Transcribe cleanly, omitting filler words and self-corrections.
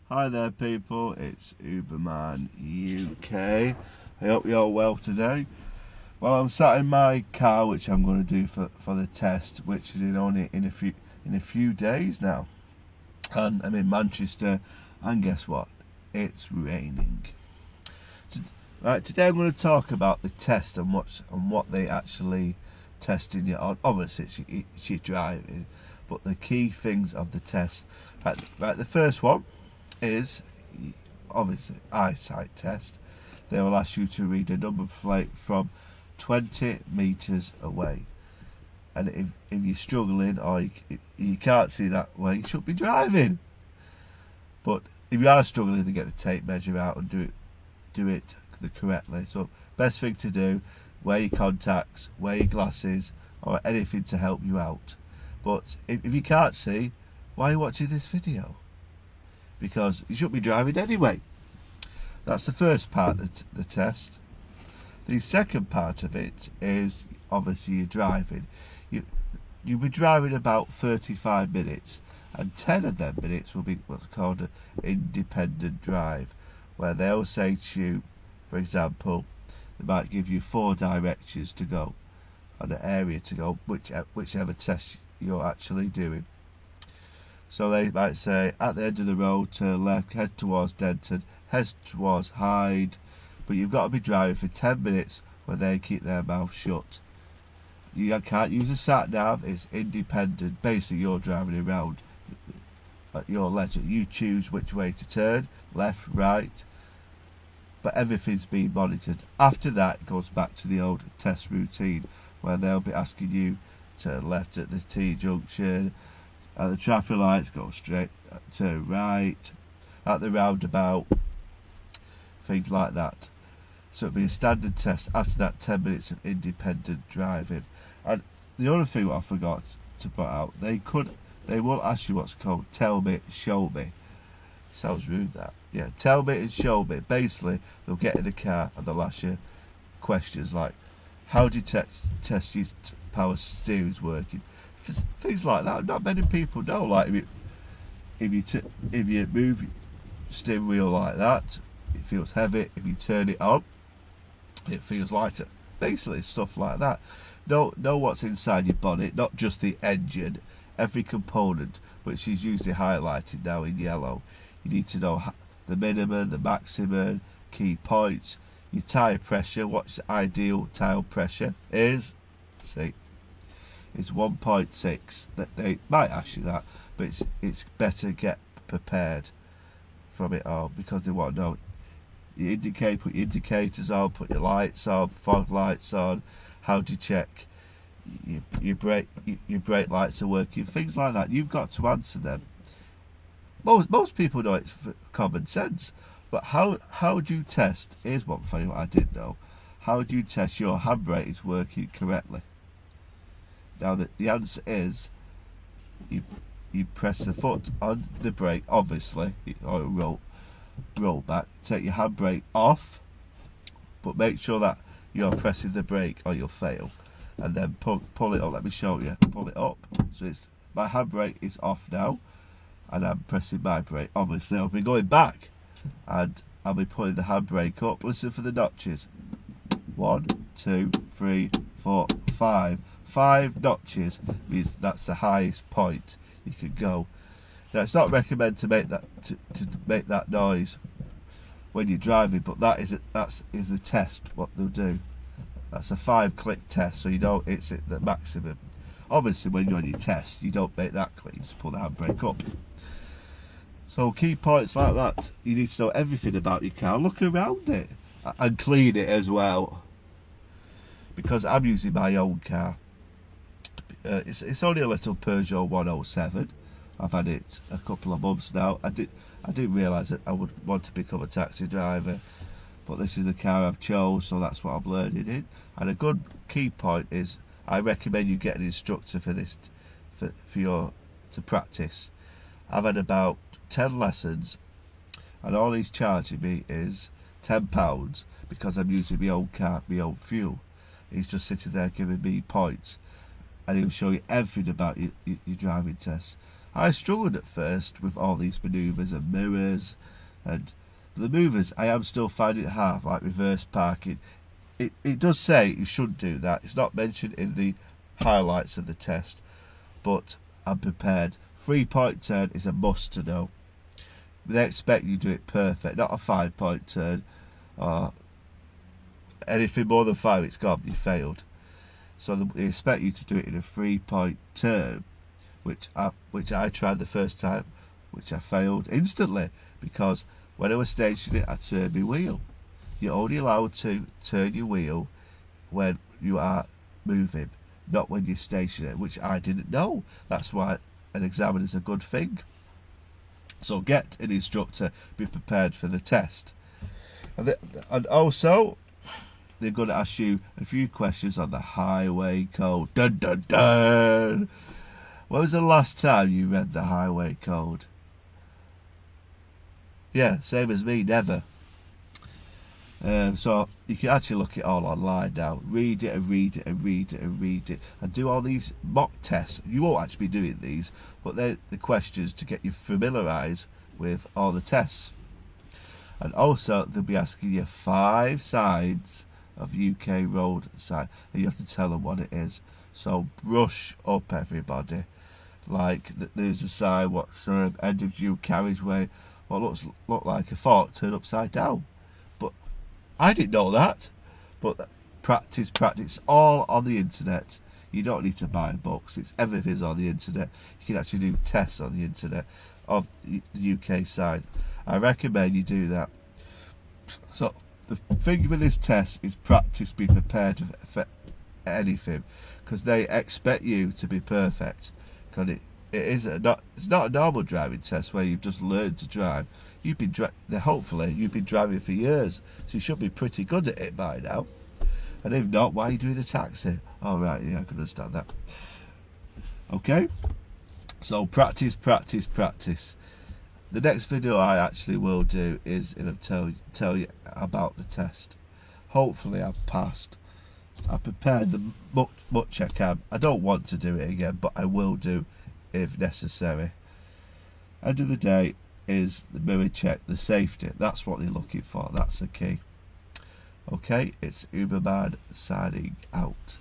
Hi there people, it's Uberman UK. I hope you're all well today. Well, I'm sat in my car, which I'm going to do for the test, which is in a few days now. And I'm in Manchester, and guess what? It's raining. Right, today I'm going to talk about the test and what they actually testing you on. Obviously, it's your driving, but the key things of the test. Right, the first one is obviously eyesight test. They will ask you to read a number plate from 20 metres away, and if you're struggling or you can't see that way, you should be driving. But if you are struggling, to get the tape measure out and do it correctly. So best thing to do: wear your contacts, wear your glasses, or anything to help you out. But if you can't see, why are you watching this video? Because you shouldn't be driving anyway. That's the first part of the test. The second part of it is obviously you're driving. You'll be driving about 35 minutes, and 10 of them minutes will be what's called an independent drive, where they'll say to you, for example, they might give you 4 directions to go, on an area to go, whichever test you're actually doing. So they might say, at the end of the road, turn left, head towards Denton, head towards Hyde, but you've got to be driving for 10 minutes where they keep their mouth shut. You can't use a sat-nav, it's independent. Basically, you're driving around at your leisure. You choose which way to turn, left, right, but everything's being monitored. After that, it goes back to the old test routine, where they'll be asking you to turn left at the T-junction, at the traffic lights, go straight, turn right, at the roundabout, things like that. So it'll be a standard test after that 10 minutes of independent driving. And the other thing what I forgot to put out, they will ask you what's called tell me, show me. Sounds rude, that. Yeah, tell me and show me. Basically, they'll get in the car and they'll ask you questions like, how do you test your power steering's working? Things like that. Not many people know. Like if you move your steering wheel like that, it feels heavy. If you turn it on, it feels lighter. Basically, stuff like that. Know what's inside your bonnet, not just the engine. Every component, which is usually highlighted now in yellow. You need to know the minimum, the maximum, key points, your tyre pressure. What's the ideal tyre pressure is? See. It's 1.6. That they might ask you that, but it's better get prepared from it all, because they want to know. Put your indicators on, put your lights on, fog lights on. How do you check your brake lights are working? Things like that. You've got to answer them. Most people know it's common sense, but how do you test? Here's one thing what I didn't know. How do you test your handbrake is working correctly? Now the answer is you press the foot on the brake, obviously, or roll back, take your handbrake off, but make sure that you're pressing the brake or you'll fail, and then pull it up. Let me show you. Pull it up. So my handbrake is off now, and I'm pressing my brake. Obviously, I'll be going back, and I'll be pulling the handbrake up. Listen for the notches. 1, 2, 3, 4, 5. 5 notches means that's the highest point you can go. Now, it's not recommended to make that noise when you're driving, but that is the test. What they'll do. That's a 5-click test, so you know it's at the maximum. Obviously, when you're on your test, you don't make that click. You just pull the handbrake up. So key points like that. You need to know everything about your car. Look around it and clean it as well. Because I'm using my own car. It's only a little Peugeot 107. I've had it a couple of months now. I didn't realise that I would want to become a taxi driver, but this is the car I've chose, so that's what I'm learning in. And a good key point is I recommend you get an instructor for this, to practice. I've had about 10 lessons, and all he's charging me is £10 because I'm using my own car, my own fuel. He's just sitting there giving me points, and he'll show you everything about your driving test. I struggled at first with all these manoeuvres and mirrors, and the movers I am still finding it hard, like reverse parking. It does say you should do that. It's not mentioned in the highlights of the test, but I'm prepared. 3-point turn is a must to know. They expect you to do it perfect, not a 5-point turn or anything more than 5. It's gone. You failed. So they expect you to do it in a 3-point turn, which I tried the first time, which I failed instantly, because when I was stationing it, I turned my wheel. You're only allowed to turn your wheel when you are moving, not when you're stationary, which I didn't know. That's why an examiner is a good thing. So get an instructor, be prepared for the test. And also, they're going to ask you a few questions on the highway code. Dun dun dun! When was the last time you read the highway code? Yeah, same as me, never. So you can actually look it all online now. Read it and read it and read it and read it, and do all these mock tests. You won't actually be doing these, but they're the questions to get you familiarised with all the tests. And also they'll be asking you 5 signs of UK road sign, and you have to tell them what it is. So brush up, everybody. Like there's a sign, what's end of due carriageway, what look like a fork turned upside down. But I didn't know that. But practice, all on the internet. You don't need to buy books. Everything's on the internet. You can actually do tests on the internet of the UK side. I recommend you do that. So the thing with this test is practice. Be prepared for anything, because they expect you to be perfect. Because it's not a normal driving test where you've just learned to drive. Hopefully you've been driving for years, so you should be pretty good at it by now. And if not, why are you doing a taxi? Oh right, yeah, I can understand that. Okay, so practice. The next video I actually will do is tell you about the test. Hopefully I've passed. I prepared the much I can. I don't want to do it again, but I will do if necessary. End of the day is the mirror check, the safety. That's what they're looking for. That's the key. Okay, it's Uberman signing out.